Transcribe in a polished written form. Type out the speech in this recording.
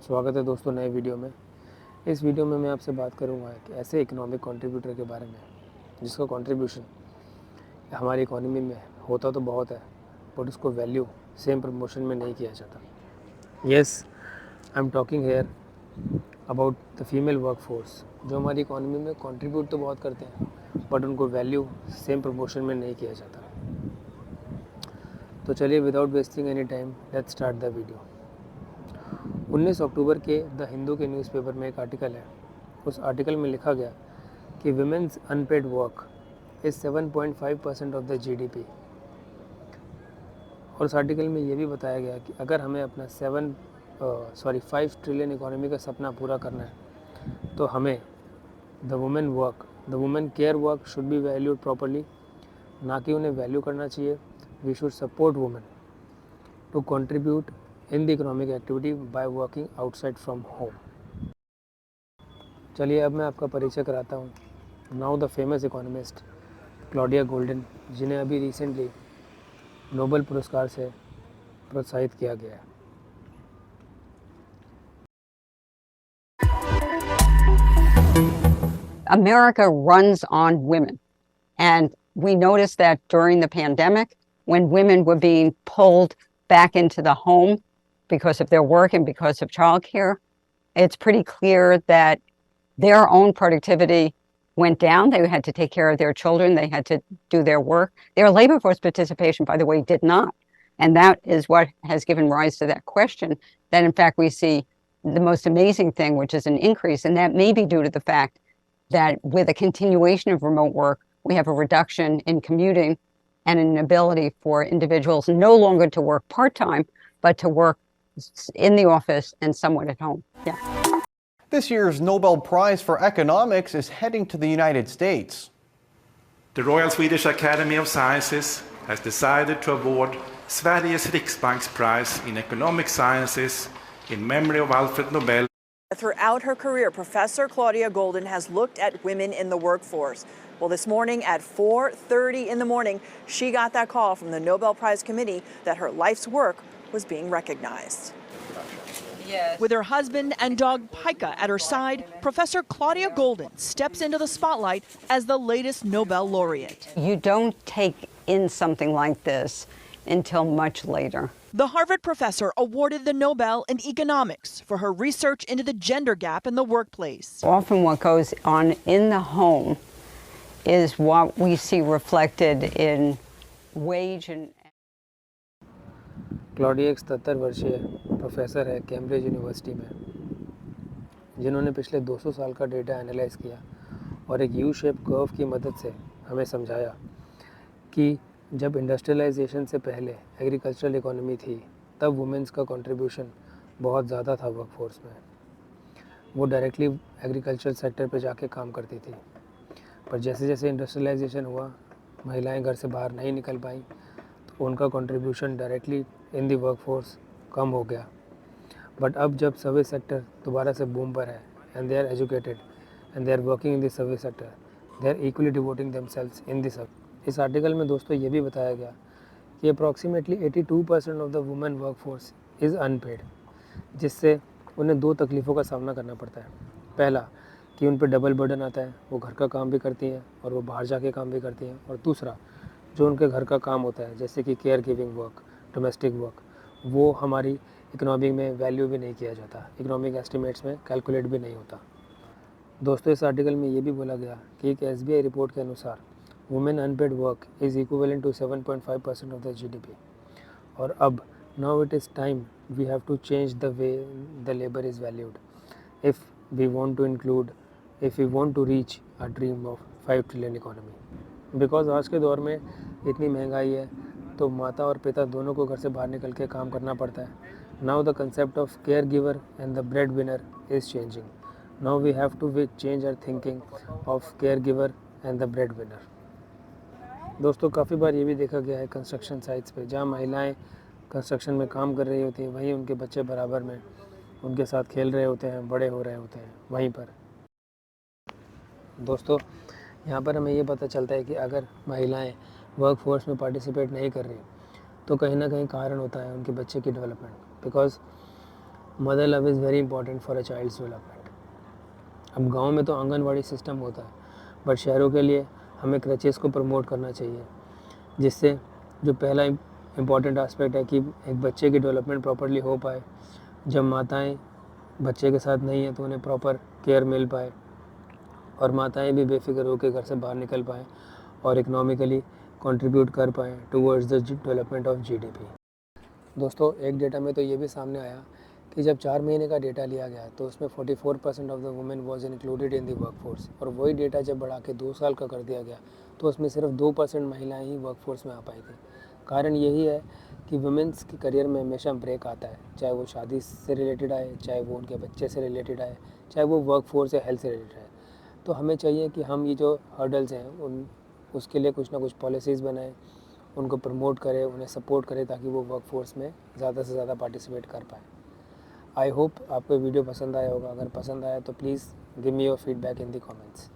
स्वागत है दोस्तों नए वीडियो में। इस वीडियो में मैं आपसे बात करूंगा कि ऐसे इकोनॉमिक कंट्रीब्यूटर के बारे में जिसका कंट्रीब्यूशन हमारी इकोनॉमी में होता तो बहुत है, बट उसको वैल्यू सेम प्रमोशन में नहीं किया जाता। Yes, I am talking here about the female work force, जो हमारी इकोनॉमी में कंट्रीब्यूट तो बहुत करते हैं, बट उनको वैल्यू सेम प्रमोशन में नहीं किया जाता। तो चलिए without wasting any time let's start the video. 19 अक्टूबर के द हिंदू के न्यूज़पेपर में एक आर्टिकल है। उस आर्टिकल में लिखा गया कि women's unpaid work is 7.5% of the GDP. और उस आर्टिकल में ये भी बताया गया कि अगर हमें अपना 5 ट्रिलियन इकोनॉमी का सपना पूरा करना है तो हमें the women care work should be valued properly, ना कि उन्हें वैल्यू करना चाहिए। We should support women to contribute in the economic activity by working outside from home। चलिए अब मैं आपका परिचय कराता हूँ। Now the famous economist Claudia golden, जिन्हें अभी रिसेंटली नोबेल पुरस्कार से प्रोत्साहित किया गया है। America runs on women. And we noticed that during the pandemic, when women were being pulled back into the home because of their work and because of childcare, it's pretty clear that their own productivity went down. They had to take care of their children. They had to do their work. Their labor force participation, by the way, did not. And that is what has given rise to that question, that in fact we see the most amazing thing, which is an increase. And that may be due to the fact that with a continuation of remote work, we have a reduction in commuting and an ability for individuals no longer to work part-time, but to work in the office and somewhat at home. Yeah. This year's Nobel Prize for Economics is heading to the United States. The Royal Swedish Academy of Sciences has decided to award Sveriges Riksbanks Prize in Economic Sciences in memory of Alfred Nobel. Throughout her career, Professor Claudia Golden has looked at women in the workforce. Well, this morning at 4:30 in the morning, she got that call from the Nobel Prize Committee that her life's work was being recognized. Yes. With her husband and dog Pika at her side, Professor Claudia Golden steps into the spotlight as the latest Nobel laureate. You don't take in something like this until much later. The Harvard professor awarded the Nobel in economics for her research into the gender gap in the workplace. Often what goes on in the home is what we see reflected in wage and... Claudia एक 77 वर्षीय professor है Cambridge university में, जिन्होंने पिछले 200 साल का data analyse किया और एक यू शेप कर्व की मदद से हमें समझाया कि जब इंडस्ट्रियलाइजेशन से पहले एग्रीकल्चरल इकोनॉमी थी, तब वुमेन्स का कंट्रीब्यूशन बहुत ज़्यादा था वर्कफोर्स में। वो डायरेक्टली एग्रीकल्चरल सेक्टर पे जाके काम करती थी, पर जैसे जैसे इंडस्ट्रियलाइजेशन हुआ, महिलाएं घर से बाहर नहीं निकल पाईं, तो उनका contribution directly in the workforce कम हो गया। बट अब जब सर्विस सेक्टर दोबारा से बूम पर है and they are educated and they are working in the service sector, they are equally devoting themselves in the service. इस आर्टिकल में दोस्तों ये भी बताया गया कि approximately 82% of the women workforce is unpaid, जिससे उन्हें 2 तकलीफ़ों का सामना करना पड़ता है। पहला कि उन पर डबल बर्डन आता है, वो घर का काम भी करती हैं और वो बाहर जाके काम भी करती हैं, और दूसरा जो उनके घर का काम होता है जैसे कि care giving work, domestic work, वो हमारी इकोनॉमी में वैल्यू भी नहीं किया जाता, इकोनॉमिक एस्टिमेट्स में कैलकुलेट भी नहीं होता। दोस्तों इस आर्टिकल में ये भी बोला गया कि एक SBI रिपोर्ट के अनुसार women unpaid work is equivalent to 7.5% of the GDP। और अब now it is time we have to change the way the labour is valued if we want to include, if we want to reach a dream of 5 trillion economy. Because आज के दौर में इतनी महंगाई है तो माता और पिता दोनों को घर से बाहर निकल के काम करना पड़ता है। Now the concept of caregiver and the breadwinner is changing. Now we have to change our thinking of caregiver and the breadwinner. दोस्तों काफ़ी बार ये भी देखा गया है कंस्ट्रक्शन साइट्स पे, जहाँ महिलाएं कंस्ट्रक्शन में काम कर रही होती हैं, वहीं उनके बच्चे बराबर में उनके साथ खेल रहे होते हैं, बड़े हो रहे होते हैं वहीं पर। दोस्तों यहाँ पर हमें ये पता चलता है कि अगर महिलाएं वर्क फोर्स में पार्टिसिपेट नहीं कर रही तो कहीं ना कहीं कारण होता है उनके बच्चे की development. Because mother love is very important for a child's development. अब गांव में तो आंगनवाड़ी सिस्टम होता है, बट शहरों के लिए हमें क्रचेस को प्रमोट करना चाहिए, जिससे जो पहला इम्पॉर्टेंट एस्पेक्ट है कि एक बच्चे की डेवलपमेंट प्रॉपरली हो पाए। जब माताएं बच्चे के साथ नहीं हैं तो उन्हें प्रॉपर केयर मिल पाए और माताएं भी बेफिक्र होकर घर से बाहर निकल पाएँ और इकोनॉमिकली कंट्रीब्यूट कर पाएँ towards the development of GDP. दोस्तों, एक डेटा में तो ये भी सामने आया कि जब 4 महीने का डेटा लिया गया तो उसमें 44% of the women was included in the workforce, और वही डेटा जब बढ़ा के 2 साल का कर दिया गया तो उसमें सिर्फ 2% महिलाएं ही वर्कफोर्स में आ पाई थी। कारण यही है कि वुमेंस के करियर में हमेशा ब्रेक आता है, चाहे वो शादी से रिलेटेड आए, चाहे वो उनके बच्चे से रिलेटेड आए, चाहे वो वर्कफोर्स या हेल्थ से रिलेटेड आए। तो हमें चाहिए कि हम ये जो हर्डल्स हैं उसके लिए कुछ ना कुछ पॉलिसीज़ बनाएं, उनको प्रमोट करें, उन्हें सपोर्ट करें ताकि वो वर्कफोर्स में ज़्यादा से ज़्यादा पार्टिसिपेट कर पाएँ। आई होप आपको वीडियो पसंद आया होगा। अगर पसंद आया तो please give me your feedback in the comments.